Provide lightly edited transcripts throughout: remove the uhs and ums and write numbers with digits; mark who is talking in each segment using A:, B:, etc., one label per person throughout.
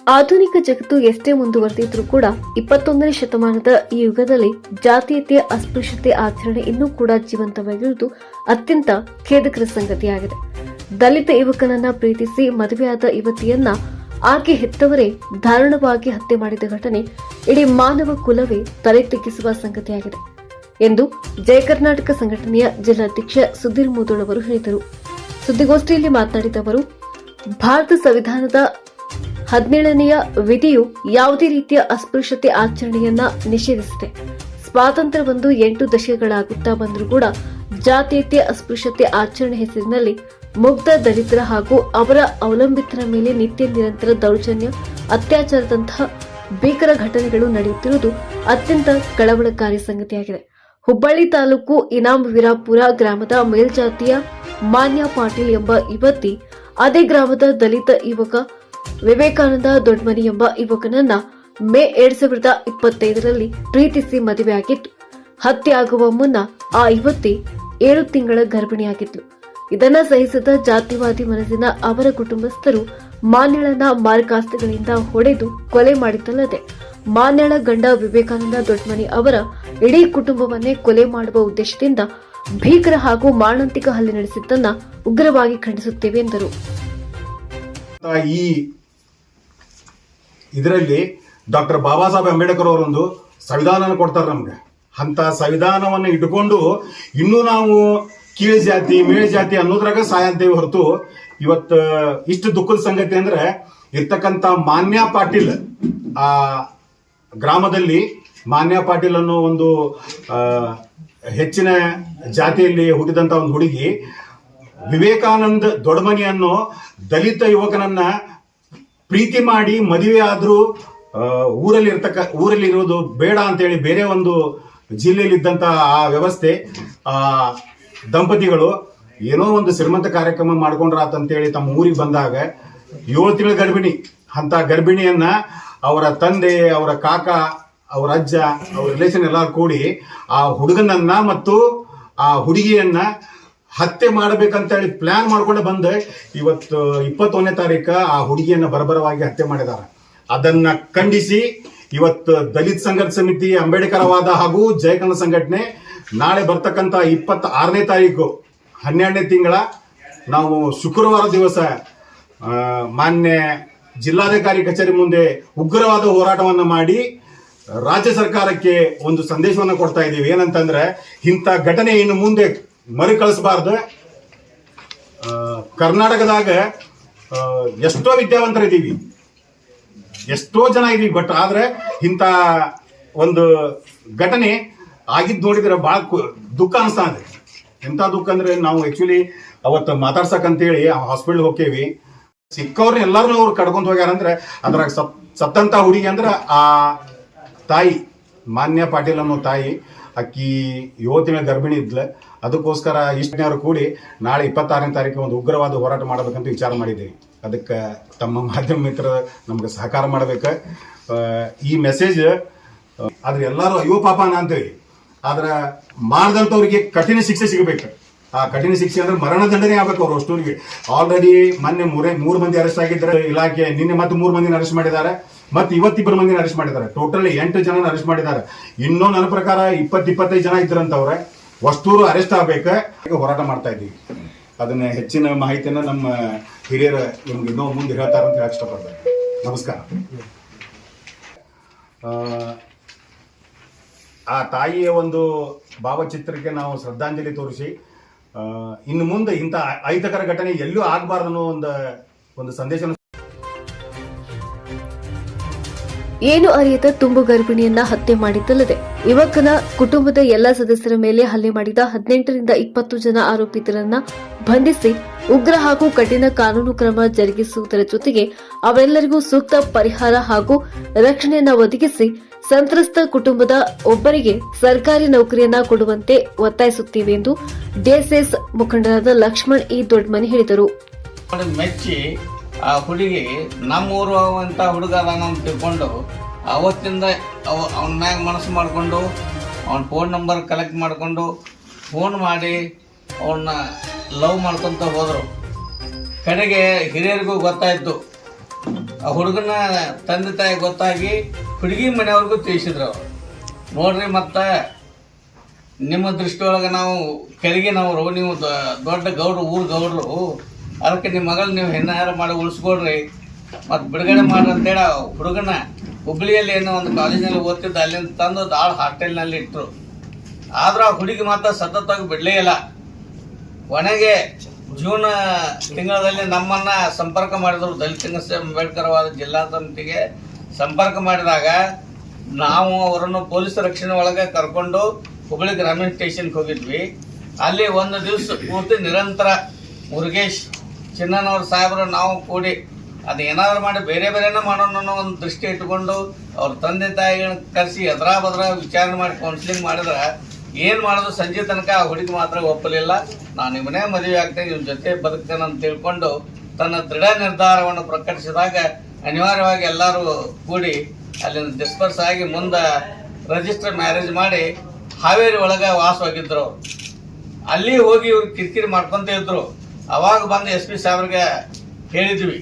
A: ಆಧುನಿಕ ಜಗತ್ತು ಎಷ್ಟೇ ಮುಂದುವರೆದಿದ್ರೂ ಕೂಡ 21ನೇ ಶತಮಾನದ ಈ ಯುಗದಲ್ಲಿ ಜಾತೀಯತೆ ಅಸ್ಪೃಶ್ಯತೆ ಆಚರಣೆ ಇನ್ನೂ ಕೂಡ ಜೀವಂತವಾಗಿರುವುದು ಅತ್ಯಂತ ಖೇದಕರ ಸಂಗತಿಯಾಗಿದೆ. ದಲಿತ ಯುವಕನನ್ನ ಪ್ರೀತಿಸಿ ಮದುವೆಯಾದ ಯುವತಿಯನ್ನ ಆಕೆ ಹೆತ್ತವರೇ ದಾರುಣವಾಗಿ ಹತ್ಯೆ ಮಾಡಿದ ಘಟನೆ ಇಡೀ ಮಾನವ ಕುಲವೇ ತಲೆ ತಗ್ಗಿಸುವ ಸಂಗತಿಯಾಗಿದೆ ಎಂದು ಜಯ ಕರ್ನಾಟಕ ಸಂಘಟನೆಯ ಜಿಲ್ಲಾಧ್ಯಕ್ಷ ಸುಧೀರ್ ಮುದೋಳ್ ಅವರು ಹೇಳಿದರು. ಸುದ್ದಿಗೋಷ್ಠಿಯಲ್ಲಿ ಮಾತನಾಡಿದ ಅವರು, ಭಾರತ ಸಂವಿಧಾನದ 17ನೆಯ ವಿಧಿಯು ಯಾವುದೇ ರೀತಿಯ ಅಸ್ಪೃಶ್ಯತೆ ಆಚರಣೆಯನ್ನ ನಿಷೇಧಿಸಿದೆ. ಸ್ವಾತಂತ್ರ್ಯ ಬಂದು 8 ದಶಕಗಳಾಗುತ್ತಾ ಬಂದರೂ ಕೂಡ ಜಾತೀಯತೆ ಅಸ್ಪೃಶ್ಯತೆ ಆಚರಣೆ ಹೆಸರಿನಲ್ಲಿ ಮುಗ್ಧ ದಲಿತರ ಹಾಗೂ ಅವರ ಅವಲಂಬಿತರ ಮೇಲೆ ನಿತ್ಯ ನಿರಂತರ ದೌರ್ಜನ್ಯ, ಅತ್ಯಾಚಾರದಂತಹ ಭೀಕರ ಘಟನೆಗಳು ನಡೆಯುತ್ತಿರುವುದು ಅತ್ಯಂತ ಕಳವಳಕಾರಿ ಸಂಗತಿಯಾಗಿದೆ. ಹುಬ್ಬಳ್ಳಿ ತಾಲೂಕು ಇನಾಂ ವೀರಾಪುರ ಗ್ರಾಮದ ಮೇಲ್ಜಾತಿಯ ಮಾನ್ಯ ಪಾಟೀಲ್ ಎಂಬ ಯುವತಿ ಅದೇ ಗ್ರಾಮದ ದಲಿತ ಯುವಕ ವಿವೇಕಾನಂದ ದೊಡ್ಮನಿ ಎಂಬ ಯುವಕನನ್ನ ಮೇ 2025ರಲ್ಲಿ ಪ್ರೀತಿಸಿ ಮದುವೆಯಾಗಿದ್ದು, ಹತ್ಯೆ ಆಗುವ ಮುನ್ನ ಆ ಯುವತಿ 7 ತಿಂಗಳ ಗರ್ಭಿಣಿಯಾಗಿದ್ಲು. ಇದನ್ನ ಸಹಿಸದ ಜಾತಿವಾದಿ ಮನಸ್ಸಿನ ಅವರ ಕುಟುಂಬಸ್ಥರು ಮಾನ್ಯಳನ್ನ ಮಾರಕಾಸ್ತ್ರಗಳಿಂದ ಹೊಡೆದು ಕೊಲೆ ಮಾಡಿದ್ದಲ್ಲದೆ ಮಾನ್ಯಳ ಗಂಡ ವಿವೇಕಾನಂದ ದೊಡ್ಮನಿ ಅವರ ಇಡೀ ಕುಟುಂಬವನ್ನೇ ಕೊಲೆ ಮಾಡುವ ಉದ್ದೇಶದಿಂದ ಭೀಕರ ಹಾಗೂ ಮಾರಣಾಂತಿಕ ಹಲ್ಲೆ ನಡೆಸಿದ್ದನ್ನ ಉಗ್ರವಾಗಿ ಖಂಡಿಸುತ್ತೇವೆ ಎಂದರು.
B: ಈ ಇದರಲ್ಲಿ ಡಾಕ್ಟರ್ ಬಾಬಾ ಸಾಹೇಬ್ ಅಂಬೇಡ್ಕರ್ ಅವರೊಂದು ಸಂವಿಧಾನ ಕೊಡ್ತಾರೆ ನಮ್ಗೆ. ಅಂತ ಸಂವಿಧಾನವನ್ನು ಇಟ್ಕೊಂಡು ಇನ್ನೂ ನಾವು ಕೀಳು ಜಾತಿ ಮೇಳು ಜಾತಿ ಅನ್ನೋದ್ರಾಗ ಸಾಯಂತೇವೆ ಹೊರತು ಇವತ್ತು ಇಷ್ಟು ದುಃಖದ ಸಂಗತಿ ಅಂದ್ರೆ ಇರ್ತಕ್ಕಂಥ ಮಾನ್ಯ ಪಾಟೀಲ್ ಆ ಗ್ರಾಮದಲ್ಲಿ ಮಾನ್ಯ ಪಾಟೀಲ್ ಅನ್ನೋ ಒಂದು ಹೆಚ್ಚಿನ ಜಾತಿಯಲ್ಲಿ ಹುಟ್ಟಿದಂತ ಒಂದು ಹುಡುಗಿ ವಿವೇಕಾನಂದ ದೊಡ್ಮನಿ ಅನ್ನೋ ದಲಿತ ಯುವಕನನ್ನ ಪ್ರೀತಿ ಮಾಡಿ ಮದುವೆ ಆದ್ರೂ ಊರಲ್ಲಿ ಇರೋದು ಬೇಡ ಅಂತೇಳಿ ಬೇರೆ ಒಂದು ಜಿಲ್ಲೆಯಲ್ಲಿ ಇದ್ದಂತ ಆ ವ್ಯವಸ್ಥೆ ದಂಪತಿಗಳು ಏನೋ ಒಂದು ಶ್ರೀಮಂತ ಕಾರ್ಯಕ್ರಮ ಮಾಡ್ಕೊಂಡ್ರಾತಂತೇಳಿ ತಮ್ಮ ಊರಿಗೆ ಬಂದಾಗ 7 ತಿಂಗಳ ಗರ್ಭಿಣಿ ಅಂತ ಗರ್ಭಿಣಿಯನ್ನ ಅವರ ತಂದೆ, ಅವರ ಕಾಕ, ಅವರ ಅಜ್ಜ, ಅವ್ರ ರಿಲೇಷನ್ ಎಲ್ಲರೂ ಕೂಡಿ ಆ ಹುಡುಗನನ್ನ ಮತ್ತು ಆ ಹುಡುಗಿಯನ್ನ ಹತ್ಯೆ ಮಾಡಬೇಕಂತೇಳಿ ಪ್ಲಾನ್ ಮಾಡ್ಕೊಂಡು ಬಂದ ಇವತ್ತು 21ನೇ ತಾರೀಕು ಆ ಹುಡುಗಿಯನ್ನ ಬರಬರವಾಗಿ ಹತ್ಯೆ ಮಾಡಿದ್ದಾರೆ. ಅದನ್ನ ಖಂಡಿಸಿ ಇವತ್ತು ದಲಿತ ಸಂಘರ್ಷ ಸಮಿತಿ, ಅಂಬೇಡ್ಕರವಾದ ಹಾಗೂ ಜಯಕರ್ಣ ಸಂಘಟನೆ ನಾಳೆ ಬರ್ತಕ್ಕಂಥ 26ನೇ ತಾರೀಕು 12ನೇ ತಿಂಗಳ ನಾವು ಶುಕ್ರವಾರ ದಿವಸ ಮಾನ್ಯ ಜಿಲ್ಲಾಧಿಕಾರಿ ಕಚೇರಿ ಮುಂದೆ ಉಗ್ರವಾದ ಹೋರಾಟವನ್ನು ಮಾಡಿ ರಾಜ್ಯ ಸರ್ಕಾರಕ್ಕೆ ಒಂದು ಸಂದೇಶವನ್ನು ಕೊಡ್ತಾ ಇದ್ದೀವಿ. ಏನಂತಂದ್ರೆ ಇಂಥ ಘಟನೆ ಇನ್ನು ಮುಂದೆ ಮರುಕಳಿಸಬಾರ್ದು. ಕರ್ನಾಟಕದಾಗ ಎಷ್ಟೋ ವಿದ್ಯಾವಂತರಿದ್ದೀವಿ, ಎಷ್ಟೋ ಜನ ಇದೀವಿ, ಬಟ್ ಆದ್ರೆ ಇಂಥ ಒಂದು ಘಟನೆ ಆಗಿದ್ದು ನೋಡಿದ್ರೆ ಬಹಳ ದುಃಖ ಅನಿಸ್ತಾ ಇದೆ. ಎಂಥ ದುಃಖ ಅಂದ್ರೆ ನಾವು ಆಕ್ಚುಲಿ ಅವತ್ತು ಮಾತಾಡ್ಸಕ್ಕಂತೇಳಿ ಹಾಸ್ಪಿಟಲ್ ಹೋಗ್ತೇವಿ, ಸಿಕ್ಕವ್ರನ್ನ ಎಲ್ಲಾರು ಅವ್ರು ಕಡ್ಕೊಂತ ಹೋಗ್ಯಾರಂದ್ರೆ ಅದ್ರಾಗ ಸತ್ತಂತ ಹುಡುಗಿ ಅಂದ್ರೆ ಆ ತಾಯಿ ಮಾನ್ಯ ಪಾಟೀಲ್ ಅನ್ನೋ ತಾಯಿ, ಅಕ್ಕಿ 7 ತಿಂಗಳ ಗರ್ಭಿಣಿ ಇದ್ಲ. ಅದಕ್ಕೋಸ್ಕರ ಇಷ್ಟನೇವರು ಕೂಡಿ ನಾಳೆ 26ನೇ ತಾರೀಕು ಒಂದು ಉಗ್ರವಾದ ಹೋರಾಟ ಮಾಡಬೇಕಂತ ವಿಚಾರ ಮಾಡಿದ್ದೀವಿ. ಅದಕ್ಕೆ ತಮ್ಮ ಮಾಧ್ಯಮ ಮಿತ್ರರು ನಮ್ಗೆ ಸಹಕಾರ ಮಾಡ್ಬೇಕು. ಈ ಮೆಸೇಜ್ ಆದ್ರೆ ಎಲ್ಲರೂ ಅಯ್ಯೋ ಪಾಪನ ಅಂತೇಳಿ, ಆದ್ರೆ ಮಾಡಿದಂಥವ್ರಿಗೆ ಕಠಿಣ ಶಿಕ್ಷೆ ಸಿಗಬೇಕು. ಆ ಕಠಿಣ ಶಿಕ್ಷೆ ಅಂದ್ರೆ ಮರಣ ದಂಡನೆ ಆಗ್ಬೇಕು ಅವ್ರು ಅಷ್ಟೂರಿಗೆ. ಆಲ್ರೆಡಿ ಮೊನ್ನೆ 3 ಮಂದಿ ಅರೆಸ್ಟ್ ಆಗಿದ್ದಾರೆ ಇಲಾಖೆ, ನಿನ್ನೆ ಮತ್ತೆ 3 ಮಂದಿನ ಅರೆಸ್ಟ್ ಮಾಡಿದ್ದಾರೆ, ಮತ್ತೆ ಇವತ್ತಿಬ್ಬರು ಮಂದಿನ ಅರೆಸ್ಟ್ ಮಾಡಿದ್ದಾರೆ. ಟೋಟಲ್ 8 ಜನ ಅರೆಸ್ಟ್ ಮಾಡಿದ್ದಾರೆ. ಇನ್ನೂ ನನ್ನ ಪ್ರಕಾರ 20-25 ಜನ ಇದ್ರಂತವ್ರೆ. ಅಷ್ಟೂರು ಅರೆಸ್ಟ್ ಆಗ್ಬೇಕು. ಹೋರಾಟ ಮಾಡ್ತಾ ಇದ್ದೀವಿ. ಅದನ್ನ ಹೆಚ್ಚಿನ ಮಾಹಿತಿಯನ್ನ ನಮ್ಮ ಹಿರಿಯರು ನಿಮ್ಗೆ ಇನ್ನೂ ಮುಂದೆ ಹೇಳ್ತಾರಂತ ಹೇಳಕ್ ಇಷ್ಟಪಡ್ತಾರೆ. ನಮಸ್ಕಾರ. ಆ ತಾಯಿಯ ಒಂದು ಭಾವಚಿತ್ರಕ್ಕೆ ನಾವು ಶ್ರದ್ಧಾಂಜಲಿ ತೋರಿಸಿ ಇನ್ನು ಮುಂದೆ ಇಂಥ ಅಹಿತಕರ ಘಟನೆ ಎಲ್ಲೂ ಆಗಬಾರ್ದು ಅನ್ನೋ ಒಂದು ಸಂದೇಶ.
A: ಏನು ಅರಿಯದ ತುಂಬು ಗರ್ಭಿಣಿಯನ್ನ ಹತ್ಯೆ ಮಾಡಿದ್ದಲ್ಲದೆ ಯುವಕನ ಕುಟುಂಬದ ಎಲ್ಲಾ ಸದಸ್ಯರ ಮೇಲೆ ಹಲ್ಲೆ ಮಾಡಿದ 18ರಿಂದ 20 ಜನ ಆರೋಪಿತರನ್ನ ಬಂಧಿಸಿ ಉಗ್ರ ಹಾಗೂ ಕಠಿಣ ಕಾನೂನು ಕ್ರಮ ಜರುಗಿಸುವುದರ ಜೊತೆಗೆ ಅವರೆಲ್ಲರಿಗೂ ಸೂಕ್ತ ಪರಿಹಾರ ಹಾಗೂ ರಕ್ಷಣೆಯನ್ನ ಒದಗಿಸಿ ಸಂತ್ರಸ್ತ ಕುಟುಂಬದ ಒಬ್ಬರಿಗೆ ಸರ್ಕಾರಿ ನೌಕರಿಯನ್ನ ಕೊಡುವಂತೆ ಒತ್ತಾಯಿಸುತ್ತೇವೆ ಎಂದು ಡಿಎಸ್ಎಸ್ ಮುಖಂಡರಾದ ಲಕ್ಷ್ಮಣ್ ಇ ದೊಡ್ಮನಿ ಹೇಳಿದರು.
C: ಮೆಚ್ಚಿ ಆ ಹುಡುಗಿ ನಮ್ಮೂರು ಅಂತ ಹುಡುಗ ಅಂತ ತಿಳ್ಕೊಂಡು ಅವತ್ತಿಂದ ಅವನ ಮ್ಯಾಗ ಮನಸ್ಸು ಮಾಡಿಕೊಂಡು ಅವನ ಫೋನ್ ನಂಬರ್ ಕಲೆಕ್ಟ್ ಮಾಡಿಕೊಂಡು ಫೋನ್ ಮಾಡಿ ಅವನ್ನ ಲವ್ ಮಾಡ್ಕೊತ ಹೋದರು. ಕಡೆಗೆ ಹಿರಿಯರಿಗೂ ಗೊತ್ತಾಯಿತು ಆ ಹುಡುಗನ ತಂದೆ ತಾಯಿ ಗೊತ್ತಾಗಿ ಹುಡುಗಿ ಮನೆಯವ್ರಿಗೂ ತಿಳಿಸಿದ್ರು ಅವರು. ನೋಡ್ರಿ, ಮತ್ತು ನಿಮ್ಮ ದೃಷ್ಟಿಯೊಳಗೆ ನಾವು ಕೆಳಗಿನವರು, ನೀವು ದೊಡ್ಡ ಗೌಡ್ರು, ಊರು ಗೌಡ್ರು, ಅದಕ್ಕೆ ನಿಮ್ಮ ಮಗಳು ನೀವು ಹೆಣ್ಣಾರ ಮಾಡಿ ಉಳಿಸ್ಕೊಡ್ರಿ ಮತ್ತು ಬಿಡುಗಡೆ ಮಾಡ್ರಿ ಅಂತೇಳಿ ಆ ಹುಡುಗನ ಹುಬ್ಬಳ್ಳಿಯಲ್ಲಿ ಏನೋ ಒಂದು ಕಾಲೇಜಿನಲ್ಲಿ ಓದ್ತಿದ್ದ, ಅಲ್ಲಿಂದ ತಂದು ದಾಳ್ ಹಾಸ್ಟೆಲ್ನಲ್ಲಿ ಇಟ್ಟರು. ಆದ್ರೆ ಆ ಹುಡುಗಿ ಮಾತ್ರ ಸತತವಾಗಿ ಬಿಡಲೇ ಇಲ್ಲ. ಕೊನೆಗೆ ಜೂನ್ ತಿಂಗಳಲ್ಲಿ ನಮ್ಮನ್ನು ಸಂಪರ್ಕ ಮಾಡಿದ್ರು. ದಲಿತ ಅಂಬೇಡ್ಕರ್ವಾದ ಜಿಲ್ಲಾ ಸಮಿತಿಗೆ ಸಂಪರ್ಕ ಮಾಡಿದಾಗ ನಾವು ಅವರನ್ನು ಪೊಲೀಸ್ ರಕ್ಷಣೆ ಒಳಗೆ ಕರ್ಕೊಂಡು ಹುಬ್ಬಳ್ಳಿ ಗ್ರಾಮೀಣ ಸ್ಟೇಷನ್ಗೆ ಹೋಗಿದ್ವಿ. ಅಲ್ಲಿ ಒಂದು ದಿವಸ ಪೂರ್ತಿ ನಿರಂತರ ಮುರುಗೇಶ್ ಚಿನ್ನನವ್ರ ಸಾಹೇಬರು ನಾವು ಕೂಡಿ ಅದು ಏನಾದರೂ ಮಾಡಿ ಬೇರೆ ಬೇರೆನೇ ಮಾಡೋಣ ಅನ್ನೋ ಒಂದು ದೃಷ್ಟಿ ಇಟ್ಕೊಂಡು ಅವ್ರ ತಂದೆ ತಾಯಿಗಳನ್ನ ಕರೆಸಿ ಎದ್ರಾ ಬದ್ರ ವಿಚಾರಣೆ ಮಾಡಿ ಕೌನ್ಸಿಲಿಂಗ್ ಮಾಡಿದ್ರೆ ಏನು ಮಾಡೋದು, ಸಂಜೆ ತನಕ ಆ ಹುಡುಗಿ ಮಾತ್ರ ಒಪ್ಪಲಿಲ್ಲ. ನಾನು ನಿಮ್ಮನ್ನೇ ಮದುವೆ ಆಗ್ತೇನೆ, ನಿಮ್ಮ ಜೊತೆ ಬದುಕ್ತೇನೆ ಅಂತ ತಿಳ್ಕೊಂಡು ತನ್ನ ದೃಢ ನಿರ್ಧಾರವನ್ನು ಪ್ರಕಟಿಸಿದಾಗ ಅನಿವಾರ್ಯವಾಗಿ ಎಲ್ಲರೂ ಕೂಡಿ ಅಲ್ಲಿಂದ ಡಿಸ್ಪರ್ಸ್ ಆಗಿ ಮುಂದೆ ರಿಜಿಸ್ಟರ್ ಮ್ಯಾರೇಜ್ ಮಾಡಿ ಹಾವೇರಿ ಒಳಗೆ ವಾಸವಾಗಿದ್ರು. ಅಲ್ಲಿ ಹೋಗಿ ಇವ್ರು ಕಿರಿಕಿರಿ ಮಾಡ್ಕೊತ ಇದ್ರು. ಅವಾಗ ಬಂದು SP ಸಾಹೇಬ್ರಿಗೆ ಹೇಳಿದ್ವಿ,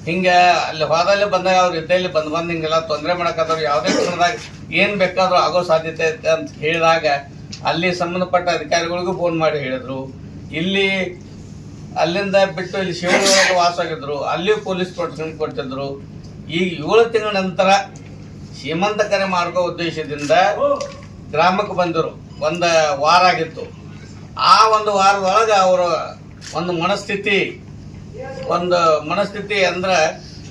C: ಹಿಂಗೆ ಅಲ್ಲಿ ಹೋದಲ್ಲಿ ಬಂದಾಗ ಅವ್ರು ಇದ್ದಲ್ಲಿ ಬಂದು ಹಿಂಗೆಲ್ಲ ತೊಂದರೆ ಮಾಡಕ್ಕಾದ್ರು, ಯಾವುದೇ ಕ್ಷಣದಾಗ ಏನು ಬೇಕಾದ್ರೂ ಆಗೋ ಸಾಧ್ಯತೆ ಐತೆ ಅಂತ ಹೇಳಿದಾಗ ಅಲ್ಲಿ ಸಂಬಂಧಪಟ್ಟ ಅಧಿಕಾರಿಗಳಿಗೂ ಫೋನ್ ಮಾಡಿ ಹೇಳಿದ್ರು. ಇಲ್ಲಿ ಅಲ್ಲಿಂದ ಬಿಟ್ಟು ಇಲ್ಲಿ ಶಿವನೊಳಗೆ ವಾಸವಾಗಿದ್ರು, ಅಲ್ಲಿಯೂ ಪೊಲೀಸ್ ಪ್ರೊಟೆಕ್ಷನ್ ಕೊಡ್ತಿದ್ರು. ಈಗ 7 ತಿಂಗಳ ನಂತರ ಸೀಮಂತ ಕರೆ ಮಾಡ್ಕೋ ಉದ್ದೇಶದಿಂದ ಗ್ರಾಮಕ್ಕೆ ಬಂದರು. ಒಂದು ವಾರ ಆಗಿತ್ತು. ಆ ಒಂದು ವಾರದೊಳಗೆ ಅವರ ಒಂದು ಮನಸ್ಥಿತಿ ಅಂದ್ರೆ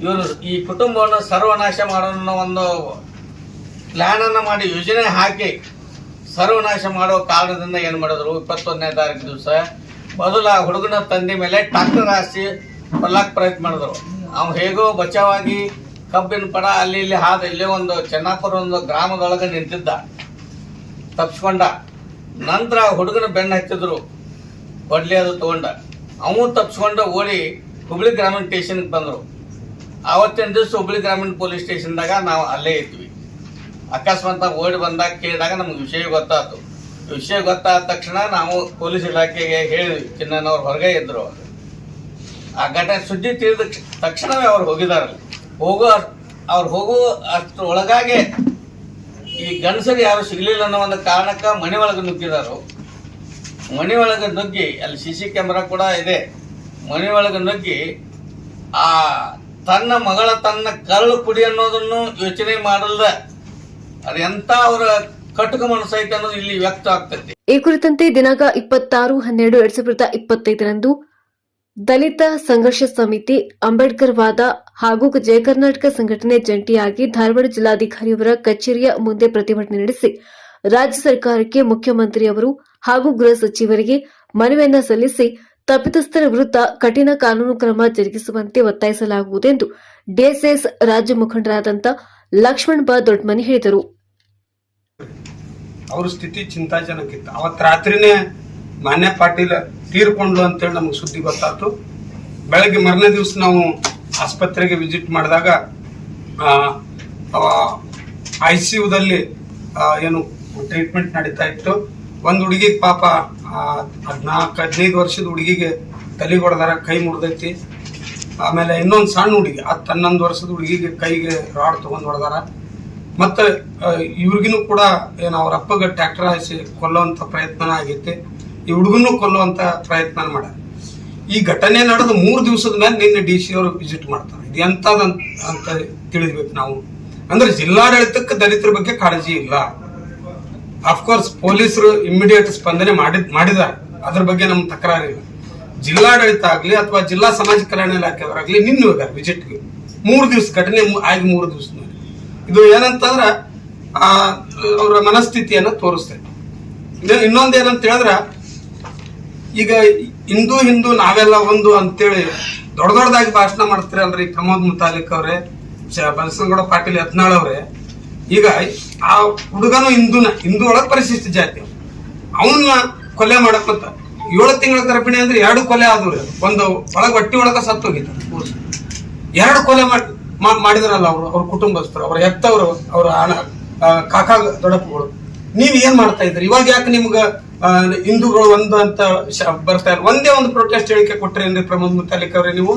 C: ಇವರು ಈ ಕುಟುಂಬವನ್ನು ಸರ್ವನಾಶ ಮಾಡೋಣ ಒಂದು ಪ್ಲ್ಯಾನನ್ನು ಮಾಡಿ ಯೋಜನೆ ಹಾಕಿ ಸರ್ವನಾಶ ಮಾಡೋ ಕಾರಣದಿಂದ ಏನು ಮಾಡಿದ್ರು, 21ನೇ ತಾರೀಕು ದಿವಸ ಮೊದಲು ಆ ಹುಡುಗನ ತಂದೆ ಮೇಲೆ ಟ್ರಾಕ್ಟರ್ ಹಾರಿಸಿ ಕೊಲ್ಲಕ್ಕೆ ಪ್ರಯತ್ನ ಮಾಡಿದ್ರು. ಅವ್ನು ಹೇಗೋ ಬಚಾವಾಗಿ ಕಬ್ಬಿನ ಪಡ ಅಲ್ಲಿ ಇಲ್ಲಿ ಇಲ್ಲೇ ಒಂದು ಚೆನ್ನಾಪುರ ಒಂದು ಗ್ರಾಮದೊಳಗೆ ನಿಂತಿದ್ದ, ತಪ್ಪಿಸ್ಕೊಂಡ. ನಂತರ ಹುಡುಗನ ಬೆನ್ನು ಹಚ್ಚಿದ್ರು, ಒಡ್ಲಿ ಅದು ತೊಗೊಂಡ. ಅವನು ತಪ್ಪಿಸ್ಕೊಂಡು ಓಡಿ ಹುಬ್ಬಳ್ಳಿ ಗ್ರಾಮೀಣ ಸ್ಟೇಷನ್ಗೆ ಬಂದರು. ಆವತ್ತಿನ ದಿವಸ ಹುಬ್ಬಳ್ಳಿ ಗ್ರಾಮೀಣ ಪೊಲೀಸ್ ಸ್ಟೇಷನ್ದಾಗ ನಾವು ಅಲ್ಲೇ ಇದ್ವಿ. ಅಕಸ್ಮಾತ್ ಓಡಿ ಬಂದಾಗ ಕೇಳಿದಾಗ ನಮ್ಗೆ ವಿಷಯ ಗೊತ್ತಾಯ್ತು. ವಿಷಯ ಗೊತ್ತಾದ ತಕ್ಷಣ ನಾವು ಪೊಲೀಸ್ ಇಲಾಖೆಗೆ ಹೇಳಿದ್ವಿ. ಚಿನ್ನನವ್ರು ಹೊರಗೆ ಇದ್ರು. ಆ ಘಟನೆ ಸುದ್ದಿ ತಿಳಿದ ತಕ್ಷಣವೇ ಅವ್ರು ಹೋಗಿದಾರಲ್ಲಿ. ಅವ್ರು ಹೋಗೋ ಅಷ್ಟು ಒಳಗಾಗೆ ಈ ಗಂಡಸರು ಯಾರು ಸಿಗಲಿಲ್ಲ ಅನ್ನೋ ಒಂದು ಕಾರಣಕ್ಕೆ ಮನೆ ಒಳಗೆ ನುಗ್ಗಿದಾರು. ಮನೆ ಒಳಗೆ ನುಗ್ಗಿ ಅಲ್ಲಿ CC ಕ್ಯಾಮ್ರಾ ಕೂಡ ಇದೆ. ಮನೆ ಒಳಗೆ ನುಗ್ಗಿ ಆ ತನ್ನ ಮಗಳ ತನ್ನ ಕರಳು ಕುಡಿ ಅನ್ನೋದನ್ನು ಯೋಚನೆ ಮಾಡಲ್ದ ಅದು ಎಂತ ಅವರ ಕಟುಕ ಮನಸ್ಸೈತೆ ಅನ್ನೋದು ಇಲ್ಲಿ ವ್ಯಕ್ತ ಆಗ್ತೈತಿ.
A: ಈ ಕುರಿತಂತೆ ದಿನಾಂಕ 26/12/2025 ದಲಿತ ಸಂಘರ್ಷ ಸಮಿತಿ, ಅಂಬೇಡ್ಕರ್ ವಾದ ಹಾಗೂ ಜಯ ಕರ್ನಾಟಕ ಸಂಘಟನೆ ಜಂಟಿಯಾಗಿ ಧಾರವಾಡ ಜಿಲ್ಲಾಧಿಕಾರಿಯವರ ಕಚೇರಿಯ ಮುಂದೆ ಪ್ರತಿಭಟನೆ ನಡೆಸಿ ರಾಜ್ಯ ಸರ್ಕಾರಕ್ಕೆ ಮುಖ್ಯಮಂತ್ರಿಯವರು ಹಾಗೂ ಗೃಹ ಸಚಿವರಿಗೆ ಮನವಿಯನ್ನ ಸಲ್ಲಿಸಿ ತಪ್ಪಿತಸ್ಥರ ವಿರುದ್ಧ ಕಠಿಣ ಕಾನೂನು ಕ್ರಮ ಜರುಗಿಸುವಂತೆ ಒತ್ತಾಯಿಸಲಾಗುವುದೆಂದು ಡಿಎಸ್ಎಸ್ ರಾಜ್ಯ ಮುಖಂಡರಾದಂಥ ಲಕ್ಷ್ಮಣ್ ಬಾ ದೊಡ್ಡಮನಿ ಹೇಳಿದರು.
D: ಅವ್ರ ಸ್ಥಿತಿ ಚಿಂತಾಜನಕ ಇತ್ತು. ಅವತ್ತು ರಾತ್ರಿನೇ ಮಾನ್ಯ ಪಾಟೀಲ್ ತೀರ್ಕೊಂಡ್ಲು ಅಂತೇಳಿ ನಮ್ಗೆ ಸುದ್ದಿ ಗೊತ್ತಾಯ್ತು. ಬೆಳಗ್ಗೆ ಮರನೇ ದಿವಸ ನಾವು ಆಸ್ಪತ್ರೆಗೆ ವಿಸಿಟ್ ಮಾಡಿದಾಗ ICUದಲ್ಲಿ ಏನು ಟ್ರೀಟ್ಮೆಂಟ್ ನಡೀತಾ ಇತ್ತು. ಒಂದು ಹುಡುಗಿಗೆ ಪಾಪ 14-15 ವರ್ಷದ ಹುಡುಗಿಗೆ ತಲೆ ಹೊಡೆದಾರ, ಕೈ ಮುರಿದೈತಿ. ಆಮೇಲೆ ಇನ್ನೊಂದು ಸಣ್ಣ ಹುಡುಗಿ 10-11 ವರ್ಷದ ಹುಡುಗಿಗೆ ಕೈಗೆ ರಾಡ್ ತಗೊಂಡ್ ಹೊಡೆದಾರ. ಮತ್ತೆ ಇವ್ರಿಗಿನೂ ಕೂಡ ಏನು ಅವ್ರ ಅಪ್ಪಗೆ ಟ್ರ್ಯಾಕ್ಟರ್ ಹಾಯಿಸಿ ಕೊಲ್ಲುವಂತ ಪ್ರಯತ್ನ ಆಗೈತಿ. ಈ ಹುಡುಗನ್ನು ಕೊಲ್ಲುವಂತ ಪ್ರಯತ್ನ ಮಾಡ್ಯಾರ. ಈ ಘಟನೆ ನಡೆದ 3 ದಿವಸದ ಮೇಲೆ ನಿನ್ನೆ DC ಅವರು ವಿಸಿಟ್ ಮಾಡ್ತಾರೆ. ಇದು ಎಂತದಂತ ತಿಳಿದ್ಬೇಕು ನಾವು. ಅಂದ್ರೆ ಜಿಲ್ಲಾಡಳಿತಕ್ಕೆ ದಲಿತರ ಬಗ್ಗೆ ಕಾಳಜಿ ಇಲ್ಲ. ಅಫ್ಕೋರ್ಸ್ ಪೊಲೀಸರು ಇಮ್ಮಿಡಿಯೇಟ್ ಸ್ಪಂದನೆ ಮಾಡಿದ್ದಾರೆ, ಅದ್ರ ಬಗ್ಗೆ ನಮ್ಗೆ ತಕರಾರಿಲ್ಲ. ಜಿಲ್ಲಾಡಳಿತ ಆಗ್ಲಿ ಅಥವಾ ಜಿಲ್ಲಾ ಸಮಾಜ ಕಲ್ಯಾಣ ಇಲಾಖೆಯವರಾಗ್ಲಿ ನಿನ್ನೆ ಹೋಗ್ಯಾರ ವಿಸಿಟ್ಗೆ. 3 ದಿವಸ ಘಟನೆ ಆಗಿ 3 ದಿವಸದಲ್ಲಿ ಇದು ಏನಂತಂದ್ರ ಅವರ ಮನಸ್ಥಿತಿಯನ್ನ ತೋರಿಸ್ತೈತೆ. ಇನ್ನೊಂದೇನಂತ ಹೇಳಿದ್ರ, ಈಗ ಹಿಂದೂ ನಾವೆಲ್ಲ ಒಂದು ಅಂತೇಳಿ ದೊಡ್ಡದಾಗಿ ಭಾಷಣ ಮಾಡ್ತೀರಲ್ರಿ ಪ್ರಮೋದ್ ಮುತಾಲಿಕ್ ಅವ್ರೆ, ಬಸನಗೌಡ ಪಾಟೀಲ್ ಯತ್ನಾಳ್ ಅವ್ರೆ. ಈಗ ಆ ಹುಡುಗನು ಹಿಂದೂ ಒಳಗೆ ಪರಿಶಿಷ್ಟ ಜಾತಿ, ಅವನ್ನ ಕೊಲೆ ಮಾಡಕ್ ಮತ್ತ 7 ತಿಂಗಳ ಗರ್ಭಿಣಿ ಅಂದ್ರೆ 2 ಕೊಲೆ ಆದ್ರಿ. ಒಂದು ಹೊಟ್ಟಿ ಒಳಗ ಸತ್ತು ಹೋಗಿದ್ದ, 2 ಕೊಲೆ ಮಾಡಿದ್ರಲ್ಲ ಅವ್ರ ಕುಟುಂಬಸ್ಥರು, ಅವ್ರ ಹೆತ್ತವರು, ಅವ್ರ ಕಾಕ ದೊಡ್ಡಪ್ಪಗಳು. ನೀವ್ ಏನ್ ಮಾಡ್ತಾ ಇದ್ರಿ? ಇವಾಗ ಯಾಕೆ ನಿಮ್ಗ ಹಿಂದೂಗಳು ಒಂದು ಅಂತ ಬರ್ತಾ ಇಲ್ಲ? ಒಂದೇ ಒಂದು ಪ್ರೊಟೆಸ್ಟ್ ಹೇಳಿಕೆ ಕೊಟ್ರೇನ್ರಿ ಪ್ರಮೋದ್ ಮುತಾಲಿಕ್ ಅವ್ರೆ ನೀವು?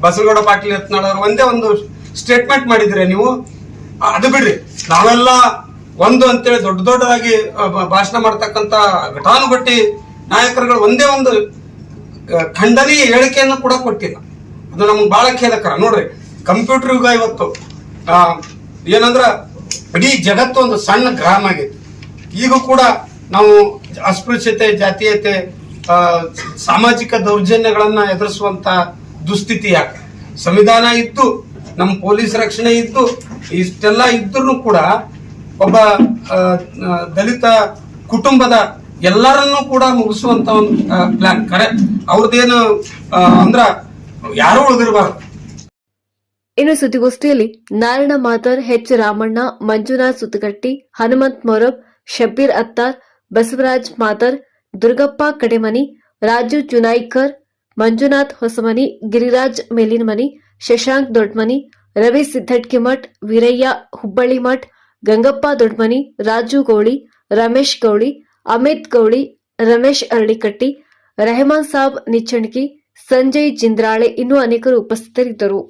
D: ಬಸನಗೌಡ ಪಾಟೀಲ್ ಯತ್ನಾಳ್ ಅವ್ರು ಒಂದೇ ಒಂದು ಸ್ಟೇಟ್ಮೆಂಟ್ ಮಾಡಿದ್ರೆ ನೀವು ಅದು ಬಿಡ್ರಿ. ನಾವೆಲ್ಲ ಒಂದು ಅಂತೇಳಿ ದೊಡ್ಡದಾಗಿ ಭಾಷಣ ಮಾಡ್ತಕ್ಕಂತ ಘಟಾನುಘಟಿ ನಾಯಕರುಗಳು ಒಂದೇ ಒಂದು ಖಂಡನೀಯ ಹೇಳಿಕೆಯನ್ನು ಕೂಡ ಕೊಟ್ಟಿಲ್ಲ. ಅದು ನಮ್ಗೆ ಬಹಳ ಖೇದಕರ. ನೋಡ್ರಿ, ಕಂಪ್ಯೂಟರ್ ಯುಗ ಇವತ್ತು ಏನಂದ್ರ ಇಡೀ ಜಗತ್ತು ಒಂದು ಸಣ್ಣ ಗ್ರಾಮ ಆಗೈತಿ. ಈಗ ಕೂಡ ನಾವು ಅಸ್ಪೃಶ್ಯತೆ, ಜಾತೀಯತೆ, ಸಾಮಾಜಿಕ ದೌರ್ಜನ್ಯಗಳನ್ನ ಎದುರಿಸುವಂತ ದುಸ್ಥಿತಿ ಯಾಕೆ? ಸಂವಿಧಾನ ಇದ್ದು, ನಮ್ಮ ಪೊಲೀಸ್ ರಕ್ಷಣೆ ಇದ್ದು, ಇಷ್ಟೆಲ್ಲ ಇದ್ರೂ ಕೂಡ ಒಬ್ಬ ದಲಿತ ಕುಟುಂಬದ ಎಲ್ಲರನ್ನೂ ಕೂಡ ಮುಗಿಸುವಂತ ಒಂದು ಪ್ಲಾನ್ ಕರೆ ಅವ್ರದ್ದೇನು ಅಂದ್ರ ಯಾರು ಉಳಿದಿರಬಾರ್ದು.
A: ಇನ್ನು ಸುದ್ದಿಗೋಷ್ಠಿಯಲ್ಲಿ ನಾರಾಯಣ ಮಾತರ್, ಎಚ್ ರಾಮಣ್ಣ, ಮಂಜುನಾಥ್ ಸುತ್ತಗಟ್ಟಿ, ಹನುಮಂತ್ ಮೊರಬ್, ಶಬೀರ್ ಅತ್ತಾರ್, ಬಸವರಾಜ್ ಮಾತರ್, ದುರ್ಗಪ್ಪ ಕಡೆಮನಿ, ರಾಜು ಚುನಾಯ್ಕರ್, ಮಂಜುನಾಥ್ ಹೊಸಮನಿ, ಗಿರಿರಾಜ್ ಮೇಲಿನಮನಿ, ಶಶಾಂಕ್ ದೊಡ್ಮನಿ, ರವಿ ಸಿದ್ದಟ್ಕಿಮಠ್, ವೀರಯ್ಯ ಹುಬ್ಬಳ್ಳಿ ಮಠ್, ಗಂಗಪ್ಪ ದೊಡ್ಮನಿ, ರಾಜು ಗೌಳಿ, ರಮೇಶ್ ಗೌಳಿ, ಅಮಿತ್ ಗೌಳಿ, ರಮೇಶ್ ಅರಳಿಕಟ್ಟಿ, ರೆಹಮಾನ್ ಸಾಬ್ ನಿಚ್ಚಣಗಿ, ಸಂಜಯ್ ಜಿಂದ್ರಾಳೆ ಇನ್ನೂ ಅನೇಕರು ಉಪಸ್ಥಿತರಿದ್ದರು.